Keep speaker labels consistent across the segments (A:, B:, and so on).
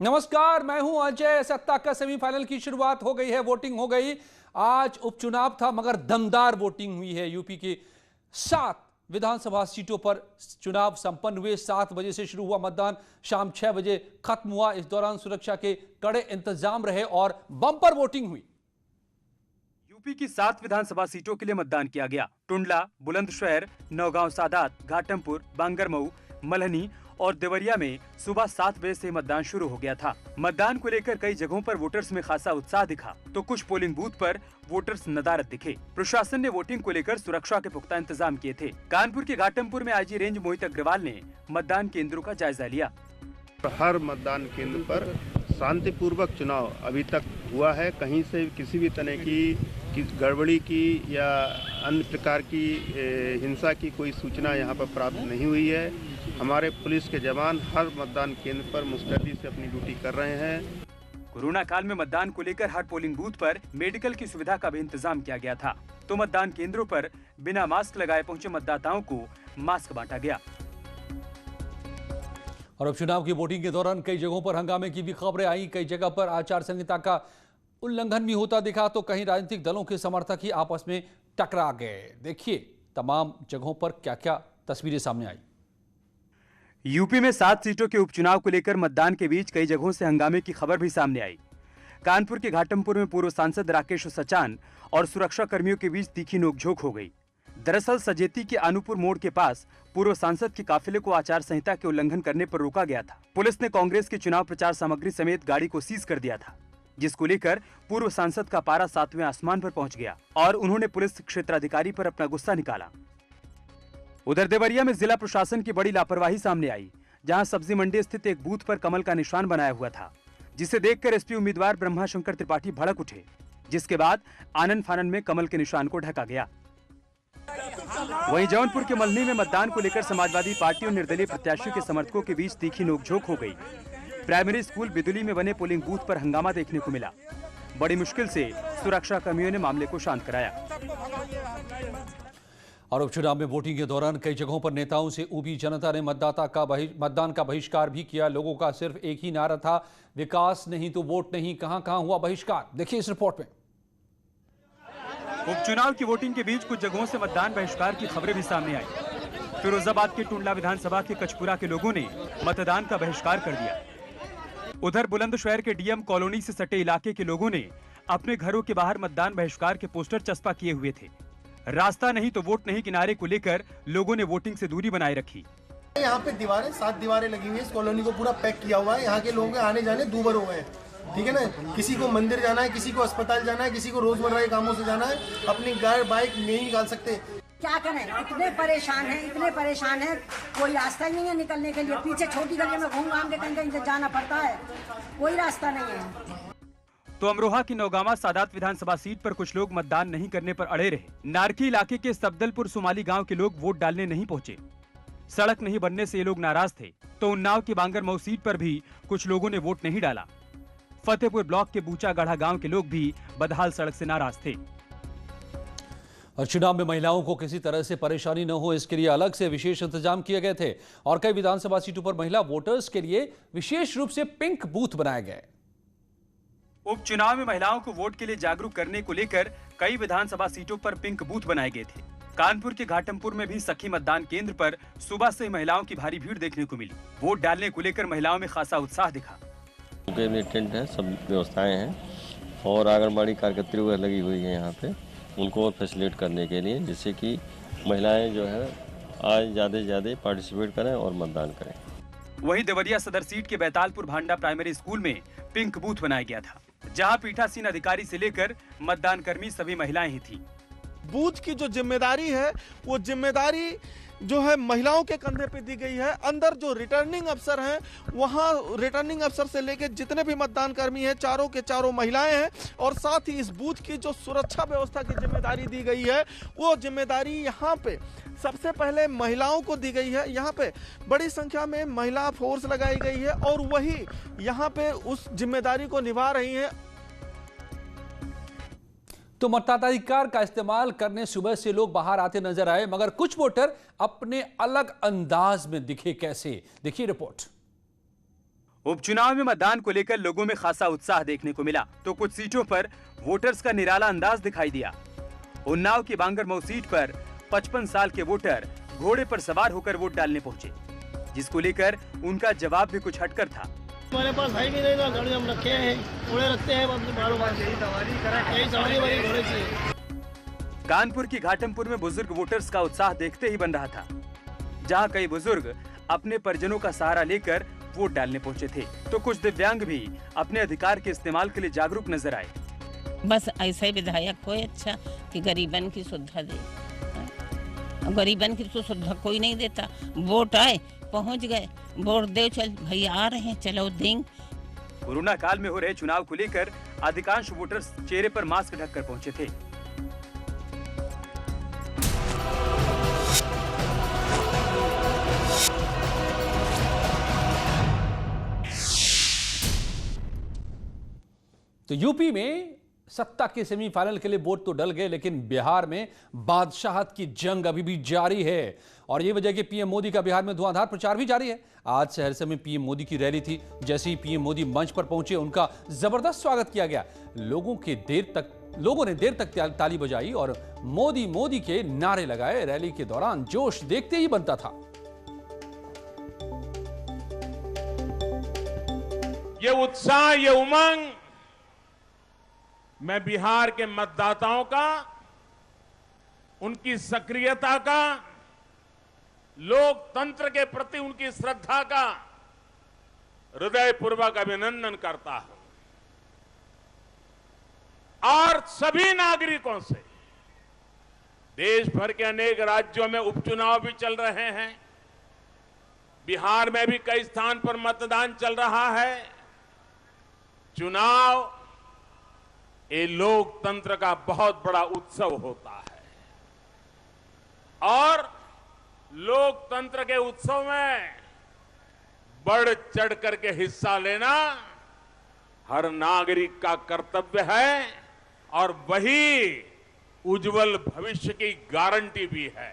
A: नमस्कार, मैं हूं अजय। सत्ता का सेमीफाइनल की शुरुआत हो गई है, वोटिंग हो गई। आज उपचुनाव था मगर दमदार वोटिंग हुई है। यूपी के 7 विधानसभा सीटों पर चुनाव संपन्न हुए। 7 बजे से शुरू हुआ मतदान, शाम 6 बजे खत्म हुआ। इस दौरान सुरक्षा के कड़े इंतजाम रहे और बम्पर वोटिंग हुई।
B: यूपी की 7 विधानसभा सीटों के लिए मतदान किया गया। टुंडला, बुलंदशहर, नौगांव सादात, घाटमपुर, बांगरमऊ, मल्हनी और देवरिया में सुबह 7 बजे से मतदान शुरू हो गया था। मतदान को लेकर कई जगहों पर वोटर्स में खासा उत्साह दिखा, तो कुछ पोलिंग बूथ पर वोटर्स नदारद दिखे। प्रशासन ने वोटिंग को लेकर सुरक्षा के पुख्ता इंतजाम किए थे। कानपुर के घाटमपुर में आईजी रेंज मोहित अग्रवाल ने मतदान केंद्रों का जायजा लिया।
C: हर मतदान केंद्र पर शांतिपूर्वक चुनाव अभी तक हुआ है। कहीं से किसी भी तरह की गड़बड़ी की या अन्य प्रकार की हिंसा की कोई सूचना यहाँ पर प्राप्त नहीं हुई है। हमारे पुलिस के जवान हर मतदान केंद्र पर मुस्तैदी से अपनी ड्यूटी कर रहे हैं।
B: कोरोना काल में मतदान को लेकर हर पोलिंग बूथ पर मेडिकल की सुविधा का भी इंतजाम किया गया था, तो मतदान केंद्रों पर बिना मास्क लगाए पहुंचे मतदाताओं को मास्क बांटा गया।
A: और अब चुनाव की वोटिंग के दौरान कई जगहों पर हंगामे की भी खबरें आई। कई जगह पर आचार संहिता का उल्लंघन भी होता दिखा, तो कहीं राजनीतिक दलों के समर्थक ही आपस में टकरा गए। देखिए तमाम जगहों पर क्या क्या तस्वीरें सामने आई।
B: यूपी में 7 सीटों के उपचुनाव को लेकर मतदान के बीच कई जगहों से हंगामे की खबर भी सामने आई। कानपुर के घाटमपुर में पूर्व सांसद राकेश सचान और सुरक्षा कर्मियों के बीच तीखी नोकझोंक हो गई। दरअसल सजेती के अनुपुर मोड़ के पास पूर्व सांसद के काफिले को आचार संहिता के उल्लंघन करने पर रोका गया था। पुलिस ने कांग्रेस की चुनाव प्रचार सामग्री समेत गाड़ी को सीज कर दिया था, जिसको लेकर पूर्व सांसद का पारा 7वें आसमान पर पहुंच गया और उन्होंने पुलिस क्षेत्राधिकारी पर अपना गुस्सा निकाला। उधर देवरिया में जिला प्रशासन की बड़ी लापरवाही सामने आई, जहां सब्जी मंडी स्थित एक बूथ पर कमल का निशान बनाया हुआ था, जिसे देखकर एसपी उम्मीदवार ब्रह्माशंकर त्रिपाठी भड़क उठे, जिसके बाद आनन फानन में कमल के निशान को ढका गया। वहीं जौनपुर के मल्हनी में मतदान को लेकर समाजवादी पार्टी और निर्दलीय प्रत्याशियों के समर्थकों के बीच तीखी नोकझोंक हो गई। प्राइमरी स्कूल बिदुली में बने पोलिंग बूथ पर हंगामा देखने को मिला। बड़ी मुश्किल से सुरक्षा कर्मियों ने मामले को शांत कराया।
A: और उपचुनाव में वोटिंग के दौरान कई जगहों पर नेताओं से ऊबी जनता ने मतदान का बहिष्कार भी किया। लोगों का सिर्फ एक ही नारा था, विकास नहीं तो वोट नहीं। कहां हुआ बहिष्कार, देखिए इस रिपोर्ट में।
B: उपचुनाव की वोटिंग के बीच कुछ जगहों से मतदान बहिष्कार की खबरें भी सामने आई। फिरोजाबाद के टुंडला विधानसभा के कचपुरा के लोगों ने मतदान का बहिष्कार कर दिया। उधर बुलंदशहर के डीएम कॉलोनी से सटे इलाके के लोगों ने अपने घरों के बाहर मतदान बहिष्कार के पोस्टर चस्पा किए हुए थे। रास्ता नहीं तो वोट नहीं किनारे को लेकर लोगों ने वोटिंग से दूरी बनाए रखी।
D: यहाँ पे 7 दीवारें लगी हुई है। इस कॉलोनी को पूरा पैक किया हुआ है। यहाँ के लोगों के आने जाने दूभर हो गए हैं, ठीक है ना। किसी को मंदिर जाना है, किसी को अस्पताल जाना है, किसी को रोजमर्रा के कामों से जाना है, अपनी गाड़ी बाइक नहीं निकाल सकते।
E: क्या करें, इतने परेशान हैं, कोई रास्ता ही नहीं है निकलने के लिए। पीछे छोटी गली में घूम घाम के कहीं जाना पड़ता है, कोई रास्ता नहीं है।
B: तो अमरोहा की नौगांवा सादात विधानसभा सीट पर कुछ लोग मतदान नहीं करने पर अड़े रहे। नारकी इलाके के सब्दलपुर सुमाली गांव के लोग वोट डालने नहीं पहुंचे। सड़क नहीं बनने से ये लोग नाराज थे। तो उन्नाव की बांगरमऊ सीट पर भी कुछ लोगों ने वोट नहीं डाला। फतेहपुर ब्लॉक के बूचागढ़ा गांव के लोग भी बदहाल सड़क से नाराज थे।
A: और चुनाव में महिलाओं को किसी तरह से परेशानी न हो, इसके लिए अलग से विशेष इंतजाम किए गए थे। और कई विधानसभा सीटों पर महिला वोटर्स के लिए विशेष रूप से पिंक बूथ बनाए गए।
B: उपचुनाव में महिलाओं को वोट के लिए जागरूक करने को लेकर कई विधानसभा सीटों पर पिंक बूथ बनाए गए थे। कानपुर के घाटमपुर में भी सखी मतदान केंद्र पर सुबह से महिलाओं की भारी भीड़ देखने को मिली। वोट डालने को लेकर महिलाओं में खासा उत्साह दिखा।
F: टेंट है, सब व्यवस्थाएं हैं और आंगनबाड़ी कार्यकर्त्री वगैरह लगी हुई है यहाँ पे, उनको फैसिलिटेट करने के लिए, जिससे कि महिलाएं जो है आज ज़्यादा से ज़्यादा पार्टिसिपेट करें और मतदान करें।
B: वहीं देवरिया सदर सीट के बैतालपुर भांडा प्राइमरी स्कूल में पिंक बूथ बनाया गया था, जहां पीठासीन अधिकारी से लेकर मतदान कर्मी सभी महिलाएं ही थी।
G: बूथ की जो जिम्मेदारी है, वो जिम्मेदारी जो है महिलाओं के कंधे पे दी गई है। अंदर जो रिटर्निंग अफसर हैं, वहाँ रिटर्निंग अफसर से लेकर जितने भी मतदान कर्मी हैं, चारों के चारों महिलाएं हैं। और साथ ही इस बूथ की जो सुरक्षा व्यवस्था की जिम्मेदारी दी गई है, वो जिम्मेदारी यहाँ पे सबसे पहले महिलाओं को दी गई है। यहाँ पे बड़ी संख्या में महिला फोर्स लगाई गई है और वही यहाँ पे उस जिम्मेदारी को निभा रही हैं।
A: तो मताधिकार का इस्तेमाल करने सुबह से लोग बाहर आते नजर आए, मगर कुछ वोटर अपने अलग अंदाज में दिखे। कैसे, देखिए रिपोर्ट।
B: उपचुनाव में मतदान को लेकर लोगों में खासा उत्साह देखने को मिला, तो कुछ सीटों पर वोटर्स का निराला अंदाज दिखाई दिया। उन्नाव की बांगरमऊ सीट पर 55 साल के वोटर घोड़े पर सवार होकर वोट डालने पहुंचे, जिसको लेकर उनका जवाब भी कुछ हटकर था।
H: हमारे पास है भी नहीं, घर में हम रखे हैं, घोड़े रखते हैं, सवारी घोड़े से।
B: कानपुर की घाटमपुर में बुजुर्ग वोटर्स का उत्साह देखते ही बन रहा था, जहां कई बुजुर्ग अपने परिजनों का सहारा लेकर वोट डालने पहुंचे थे, तो कुछ दिव्यांग भी अपने अधिकार के इस्तेमाल के लिए जागरूक नजर आए।
I: बस ऐसा ही विधायक कोई अच्छा कि गरीबन की सुविधा दे। गरीबन की तो सुविधा कोई नहीं देता। वोट आए, पहुंच गए, वोट दे, चल भैया आ रहे हैं, चलो देंगे।
B: कोरोना काल में हो रहे चुनाव को लेकर अधिकांश वोटर्स चेहरे पर मास्क ढककर पहुंचे थे।
A: तो यूपी में सत्ता के सेमीफाइनल के लिए वोट तो डल गए, लेकिन बिहार में बादशाहत की जंग अभी भी जारी है और ये वजह कि पीएम मोदी का बिहार में धुआंधार प्रचार भी जारी है। आज सहरसा में पीएम मोदी की रैली थी। जैसे ही पीएम मोदी मंच पर पहुंचे, उनका जबरदस्त स्वागत किया गया। लोगों ने देर तक ताली बजाई और मोदी मोदी के नारे लगाए। रैली के दौरान जोश देखते ही बनता था।
J: ये उत्साह, ये उमंग मैं बिहार के मतदाताओं का, उनकी सक्रियता का, लोकतंत्र के प्रति उनकी श्रद्धा का हृदयपूर्वक अभिनंदन करता हूं और सभी नागरिकों से, देश भर के अनेक राज्यों में उपचुनाव भी चल रहे हैं, बिहार में भी कई स्थान पर मतदान चल रहा है। चुनाव ये लोकतंत्र का बहुत बड़ा उत्सव होता है और लोकतंत्र के उत्सव में बढ़ चढ़ करके हिस्सा लेना हर नागरिक का कर्तव्य है और वही उज्जवल भविष्य की गारंटी भी है।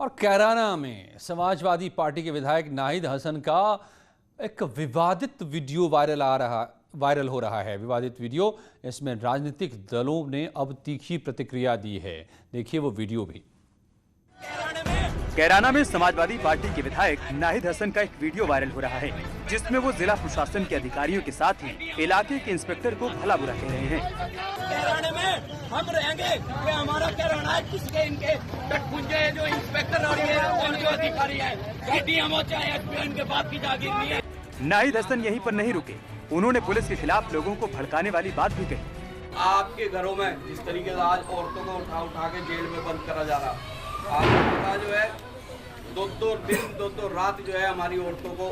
A: और कैराना में समाजवादी पार्टी के विधायक नाहिद हसन का एक विवादित वीडियो वायरल हो रहा है। विवादित वीडियो, इसमें राजनीतिक दलों ने अब तीखी प्रतिक्रिया दी है। देखिए वो वीडियो भी।
B: कैराना में समाजवादी पार्टी के विधायक नाहिद हसन का एक वीडियो वायरल हो रहा है, जिसमें वो जिला प्रशासन के अधिकारियों के साथ ही इलाके के इंस्पेक्टर को भला बुरा कह रहे हैं।
H: कैराना में हम रहेंगे, ये हमारा कैराना है, किसके इनके कटपुंजे जो इंस्पेक्टर और ये जो अधिकारी है, डीएमओ चाहे एसपी, इनके बात की जागीर नहीं है।
B: नाहिद हसन यहीं पर नहीं रुके, उन्होंने पुलिस के खिलाफ लोगों को भड़काने वाली बात भी कही।
K: आपके घरों में जिस तरीके से आज औरतों को उठा के जेल में बंद करा जा रहा, आपके पिता जो है दो दो रात जो है हमारी औरतों को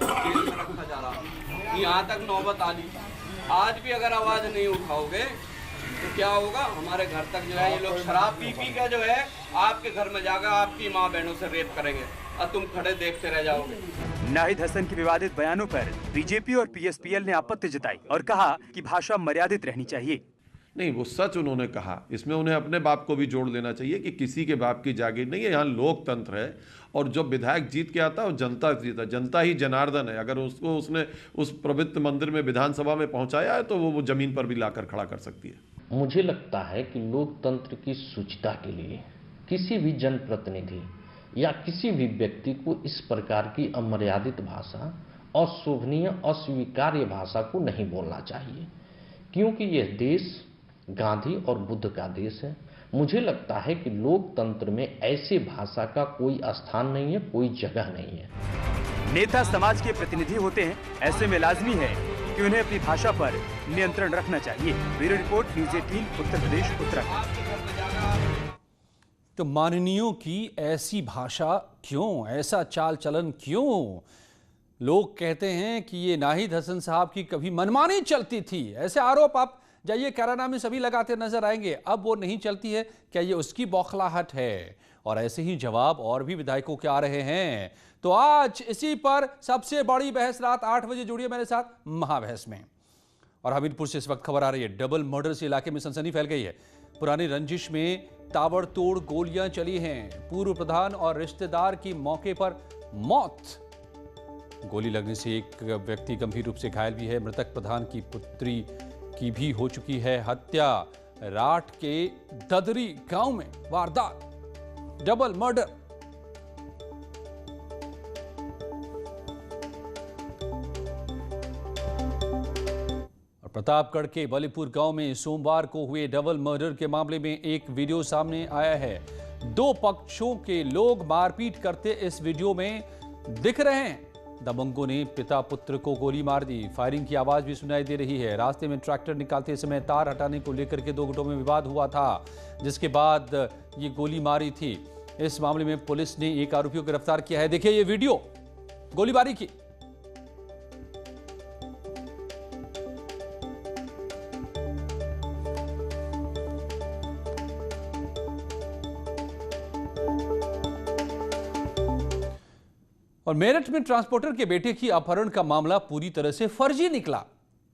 K: जेल में रखा जा रहा, यहाँ तक नौबत आ ली। आज भी अगर आवाज नहीं उठाओगे तो क्या होगा, हमारे घर तक जो है ये लोग शराब पी का जो है आपके घर में जाकर आपकी माँ बहनों से रेप करेंगे और तुम खड़े देखते रह जाओगे।
B: नाहिद हसन के विवादित बयानों पर बीजेपी और पीएसपीएल ने आपत्ति जताई और कहा कि भाषा मर्यादित रहनी चाहिए।
L: नहीं, वो सच उन्होंने कहा, इसमें उन्हें अपने बाप को भी जोड़ लेना चाहिए कि किसी के बाप की जागीर नहीं है, यहाँ लोकतंत्र है और जो विधायक जीत के आता है वो जनता जीता, जनता ही जनार्दन है। अगर उसने उस पवित्र मंदिर में विधानसभा में पहुंचाया है तो वो जमीन पर भी लाकर खड़ा कर सकती है।
M: मुझे लगता है कि लोकतंत्र की शुचिता के लिए किसी भी जनप्रतिनिधि या किसी भी व्यक्ति को इस प्रकार की अमर्यादित भाषा, अशोभनीय, अस्वीकार्य भाषा को नहीं बोलना चाहिए, क्योंकि यह देश गांधी और बुद्ध का देश है। मुझे लगता है कि लोकतंत्र में ऐसे भाषा का कोई स्थान नहीं है, कोई जगह नहीं है।
B: नेता समाज के प्रतिनिधि होते हैं, ऐसे में लाजमी है कि उन्हें अपनी भाषा पर नियंत्रण रखना चाहिए। Bureau report, news 18, Uttar Pradesh, Uttarakhand.
A: तो माननीयों की ऐसी भाषा क्यों, ऐसा चाल चलन क्यों? लोग कहते हैं कि ये नाहिद हसन साहब की कभी मनमानी चलती थी। ऐसे आरोप आप जाइए कैराना में सभी लगाते नजर आएंगे। अब वो नहीं चलती है, क्या ये उसकी बौखलाहट है? और ऐसे ही जवाब और भी विधायकों के आ रहे हैं। तो आज इसी पर सबसे बड़ी बहस रात 8 बजे जुड़िए मेरे साथ महाबहस में। और हमीरपुर से इस वक्त खबर आ रही है, डबल मर्डर से इलाके में सनसनी फैल गई है। पुरानी रंजिश में ताबड़तोड़ गोलियां चली हैं। पूर्व प्रधान और रिश्तेदार की मौके पर मौत। गोली लगने से एक व्यक्ति गंभीर रूप से घायल भी है। मृतक प्रधान की पुत्री की भी हो चुकी है हत्या। राठ के ददरी गांव में वारदात, डबल मर्डर। प्रतापगढ़ के बलीपुर गांव में सोमवार को हुए डबल मर्डर के मामले में एक वीडियो सामने आया है। दो पक्षों के लोग मारपीट करते इस वीडियो में दिख रहे हैं। दबंगों ने पिता पुत्र को गोली मार दी। फायरिंग की आवाज भी सुनाई दे रही है। रास्ते में ट्रैक्टर निकालते समय तार हटाने को लेकर के दो गुटों में विवाद हुआ था, जिसके बाद ये गोली मारी थी। इस मामले में पुलिस ने एक आरोपी को गिरफ्तार किया है। देखिए ये वीडियो गोलीबारी की। और मेरठ में ट्रांसपोर्टर के बेटे की अपहरण का मामला पूरी तरह से फर्जी निकला।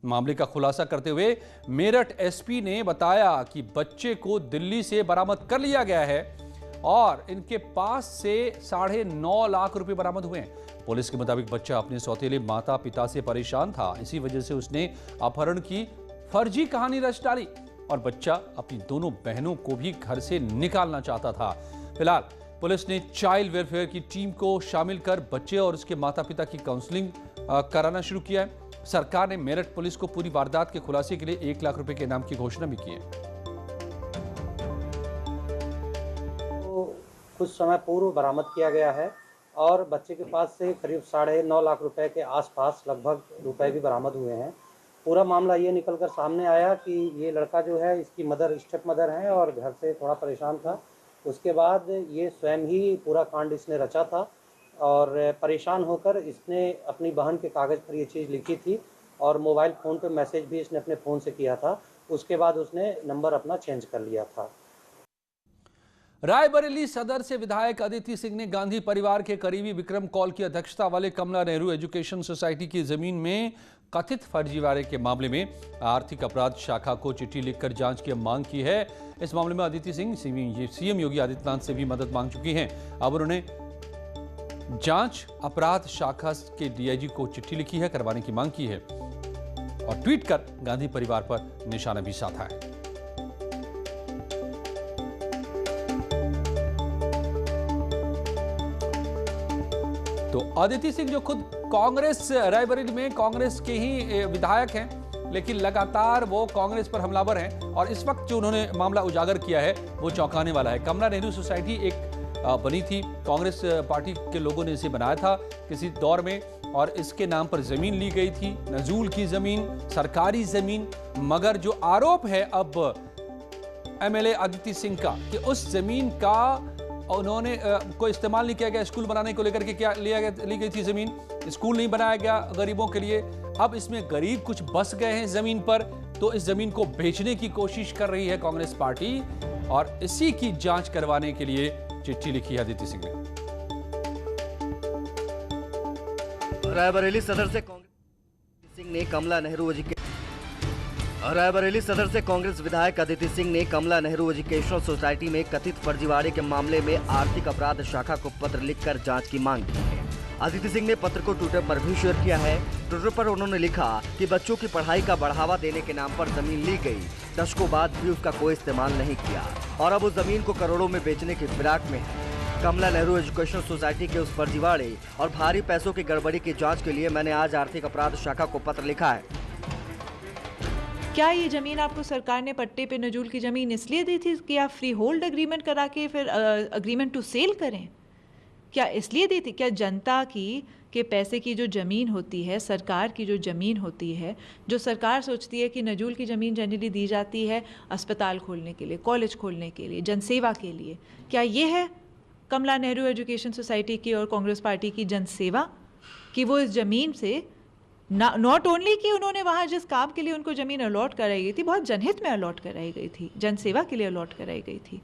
A: मामले का खुलासा करते हुए मेरठ एसपी ने बताया कि बच्चे को दिल्ली से बरामद कर लिया गया है और इनके पास से 9.5 लाख रुपए बरामद हुए हैं। पुलिस के मुताबिक बच्चा अपने सौतेले माता पिता से परेशान था। इसी वजह से उसने अपहरण की फर्जी कहानी रच डाली और बच्चा अपनी दोनों बहनों को भी घर से निकालना चाहता था। फिलहाल पुलिस ने चाइल्ड वेलफेयर की टीम को शामिल कर बच्चे और उसके माता पिता की काउंसलिंग कराना शुरू किया है। सरकार ने मेरठ पुलिस को पूरी वारदात के खुलासे के लिए 1 लाख रुपए के इनाम की घोषणा भी की है।
N: तो कुछ समय पूर्व बरामद किया गया है और बच्चे के पास से करीब 9.5 लाख रुपए के आसपास लगभग रुपए भी बरामद हुए हैं। पूरा मामला ये निकलकर सामने आया कि ये लड़का जो है इसकी मदर स्टेप मदर है और घर से थोड़ा परेशान था। उसके बाद ये स्वयं ही पूरा कांड इसने रचा था और परेशान होकर इसने अपनी बहन के कागज़ पर ये चीज़ लिखी थी और मोबाइल फ़ोन पे मैसेज भी इसने अपने फ़ोन से किया था। उसके बाद उसने नंबर अपना चेंज कर लिया था।
A: रायबरेली सदर से विधायक अदिति सिंह ने गांधी परिवार के करीबी विक्रम कौल की अध्यक्षता वाले कमला नेहरू एजुकेशन सोसाइटी की जमीन में कथित फर्जीवाड़े के मामले में आर्थिक अपराध शाखा को चिट्ठी लिखकर जांच की मांग की है। इस मामले में अदिति सिंह सीएम योगी आदित्यनाथ से भी मदद मांग चुकी हैं। अब उन्होंने जांच अपराध शाखा के डीआईजी को चिट्ठी लिखी है, करवाने की मांग की है और ट्वीट कर गांधी परिवार पर निशाना भी साधा है। तो अदिति सिंह जो खुद कांग्रेस रायबरेली में कांग्रेस के ही विधायक हैं, लेकिन लगातार वो कांग्रेस पर हमलावर हैं और इस वक्त जो उन्होंने मामला उजागर किया है वो चौंकाने वाला है। कमला नेहरू सोसाइटी एक बनी थी, कांग्रेस पार्टी के लोगों ने इसे बनाया था किसी दौर में और इसके नाम पर जमीन ली गई थी, नजूल की जमीन, सरकारी जमीन। मगर जो आरोप है अब एमएलए अदिति सिंह का कि उस जमीन का उन्होंने कोई इस्तेमाल नहीं किया गया, स्कूल बनाने को लेकर के क्या ली गई थी जमीन, स्कूल नहीं बनाया गया गरीबों के लिए। अब इसमें गरीब कुछ बस गए हैं जमीन पर, तो इस जमीन को बेचने की कोशिश कर रही है कांग्रेस पार्टी और इसी की जांच करवाने के लिए चिट्ठी लिखी है अदिति सिंह ने।
O: रायबरेली सदर से कांग्रेस सिंह ने कमला नेहरू रायबरेली सदर से कांग्रेस विधायक अदिति सिंह ने कमला नेहरू एजुकेशनल सोसाइटी में कथित फर्जीवाड़े के मामले में आर्थिक अपराध शाखा को पत्र लिखकर जांच की मांग की है। अदिति सिंह ने पत्र को ट्विटर पर भी शेयर किया है। ट्विटर पर उन्होंने लिखा कि बच्चों की पढ़ाई का बढ़ावा देने के नाम पर जमीन ली गई, दशकों बाद भी उसका कोई इस्तेमाल नहीं किया और अब उस जमीन को करोड़ों में बेचने की फिराक में है। कमला नेहरू एजुकेशनल सोसाइटी के उस फर्जीवाड़े और भारी पैसों की गड़बड़ी की जाँच के लिए मैंने आज आर्थिक अपराध शाखा को पत्र लिखा है।
P: क्या ये ज़मीन आपको सरकार ने पट्टे पे नजूल की ज़मीन इसलिए दी थी कि आप फ्री होल्ड एग्रीमेंट करा के फिर एग्रीमेंट टू सेल करें? क्या इसलिए दी थी? क्या जनता के पैसे की जो ज़मीन होती है, सरकार की जो ज़मीन होती है, जो सरकार सोचती है कि नजूल की ज़मीन जनरली दी जाती है अस्पताल खोलने के लिए, कॉलेज खोलने के लिए, जनसेवा के लिए, क्या ये है कमला नेहरू एजुकेशन सोसाइटी की और कांग्रेस पार्टी की जनसेवा कि वो इस ज़मीन से नॉट ओनली कि उन्होंने वहाँ जिस काम के लिए उनको ज़मीन अलॉट कराई गई थी, बहुत जनहित में अलॉट कराई गई थी, जनसेवा के लिए अलॉट कराई गई थी,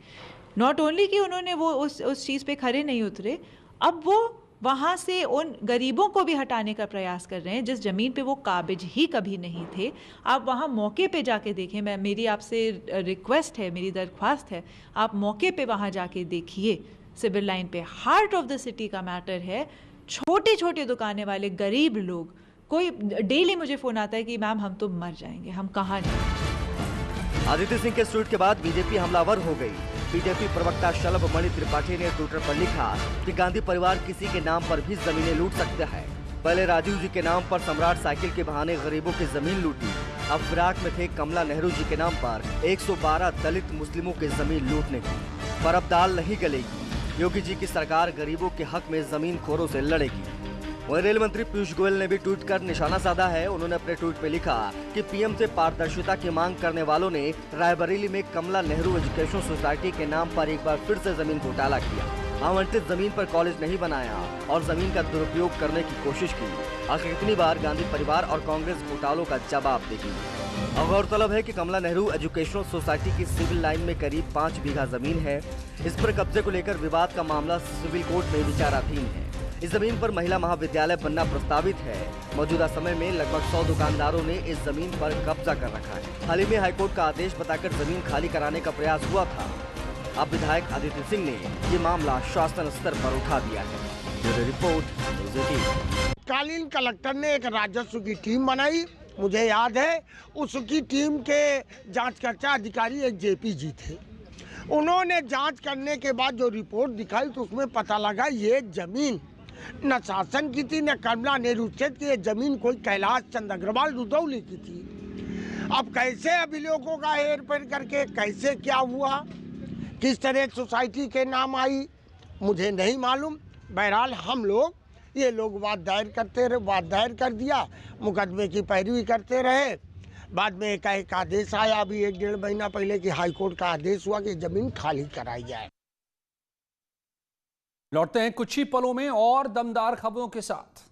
P: नॉट ओनली कि उन्होंने वो उस चीज़ पे खरे नहीं उतरे, अब वो वहाँ से उन गरीबों को भी हटाने का प्रयास कर रहे हैं जिस ज़मीन पे वो काबिज ही कभी नहीं थे। आप वहाँ मौके पे जाके देखें, मेरी आपसे रिक्वेस्ट है, मेरी दरख्वास्त है, आप मौके पे वहाँ जाके देखिए। सिविल लाइन पे हार्ट ऑफ द सिटी का मैटर है छोटे छोटे दुकानें वाले गरीब लोग, कोई डेली मुझे फोन आता है कि मैम हम तो मर जाएंगे, हम कहाँ जाएं।
O: आदित्य सिंह के इस ट्वीट के बाद बीजेपी हमलावर हो गई। बीजेपी प्रवक्ता शलभ मणि त्रिपाठी ने ट्विटर पर लिखा कि गांधी परिवार किसी के नाम पर भी जमीनें लूट सकता है। पहले राजीव जी के नाम पर सम्राट साइकिल के बहाने गरीबों की जमीन लूटी, अब फिराक में थे कमला नेहरू जी के नाम पर 112 दलित मुस्लिमों की जमीन लूटने की। पर अब दाल नहीं गलेगी, योगी जी की सरकार गरीबों के हक में जमीन खोरों से लड़ेगी। वहीं रेल मंत्री पीयूष गोयल ने भी ट्वीट कर निशाना साधा है। उन्होंने अपने ट्वीट में लिखा कि पीएम से पारदर्शिता की मांग करने वालों ने रायबरेली में कमला नेहरू एजुकेशन सोसाइटी के नाम पर एक बार फिर से जमीन घोटाला किया, आवंटित जमीन पर कॉलेज नहीं बनाया और जमीन का दुरुपयोग करने की कोशिश की। आखिर कितनी बार गांधी परिवार और कांग्रेस घोटालों का जवाब देगी। अब गौरतलब है कि कमला नेहरू एजुकेशनल सोसाइटी की सिविल लाइन में करीब 5 बीघा जमीन है। इस पर कब्जे को लेकर विवाद का मामला सिविल कोर्ट में विचाराधीन है। इस जमीन पर महिला महाविद्यालय बनना प्रस्तावित है। मौजूदा समय में लगभग 100 दुकानदारों ने इस जमीन पर कब्जा कर रखा है। हाल ही में हाईकोर्ट का आदेश बताकर जमीन खाली कराने का प्रयास हुआ था। अब विधायक आदित्य सिंह ने ये मामला शासन स्तर पर उठा दिया है। Bureau report, news 18।
Q: कालीन कलेक्टर ने एक राजस्व की टीम बनाई। मुझे याद है उसकी टीम के जांचकर्ता अधिकारी एक जेपी जी थे। उन्होंने जांच करने के बाद जो रिपोर्ट दिखाई तो उसमें पता लगा ये जमीन न शासन की थी न कमला नेहरू क्षेत्र की। ये जमीन कोई कैलाश चंद अग्रवाल रुदौली की थी। अब कैसे अभिलेखों का हेर फेर करके कैसे क्या हुआ, किस तरह सोसाइटी के नाम आई, मुझे नहीं मालूम। बहरहाल हम लोग ये लोग वाद दायर करते रहे, वाद दायर कर दिया, मुकदमे की पैरवी करते रहे। बाद में एक आदेश आया अभी 1-1.5 महीना पहले कि हाईकोर्ट का आदेश हुआ कि जमीन खाली कराई जाए।
A: लौटते हैं कुछ ही पलों में और दमदार खबरों के साथ।